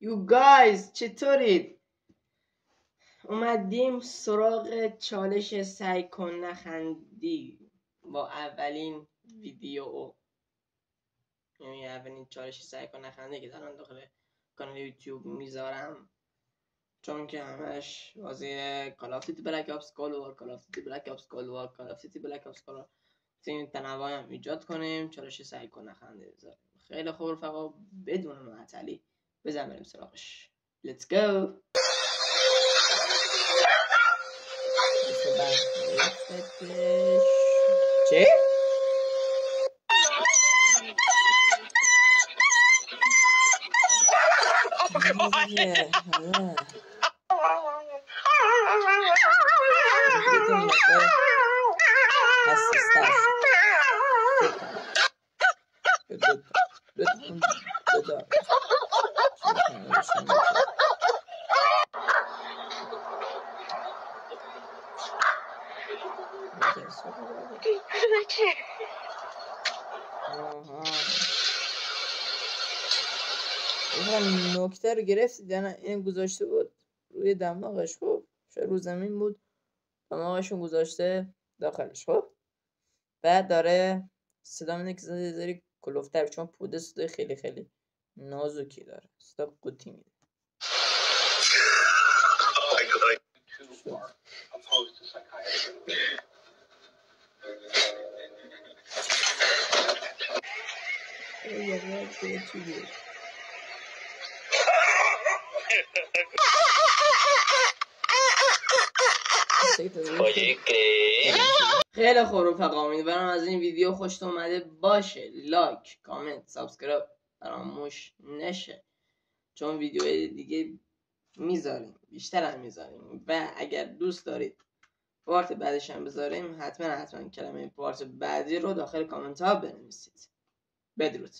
You guys چطورید؟ اومدیم سراغ چالش سعی کن نخندی با اولین ویدیو، یعنی اولین چالش سعی کن نخندی که دارم داخل کانال یوتیوب میذارم، چون که همش بازی کال آف دیوتی بلک آپس کولد وار، کال آف دیوتی بلک آپس کولد وار، کال آف دیوتی بلک آپس کولد وار، این تنوع هم ایجاد کنیم، چالش سعی کن نخندی بذاریم. خیلی خوب رفقا، بدون معطلی بزن بریم سراغش. Let's go. چه؟ این نکته رو گرفتید یا نه؟ این گذاشته بود روی دماغش، خب شاید رو زمین بود، دماغشون گذاشته داخلش، خب بعد داره صدا میده که زدی کلوفتر، چون پوده صدای خیلی خیلی نازکی داره، صدا قوطی میده. خیلی خوب رفقا، امیدوارم از این ویدیو خوشتون اومده باشه. لایک، کامنت، سابسکرایب فراموش نشه، چون ویدیوهای دیگه میذاریم، بیشتر هم میذاریم، و اگر دوست دارید پارت بعدش هم بذاریم، حتما کلمه پارت بعدی رو داخل کامنت ها بنویسید. بدرود.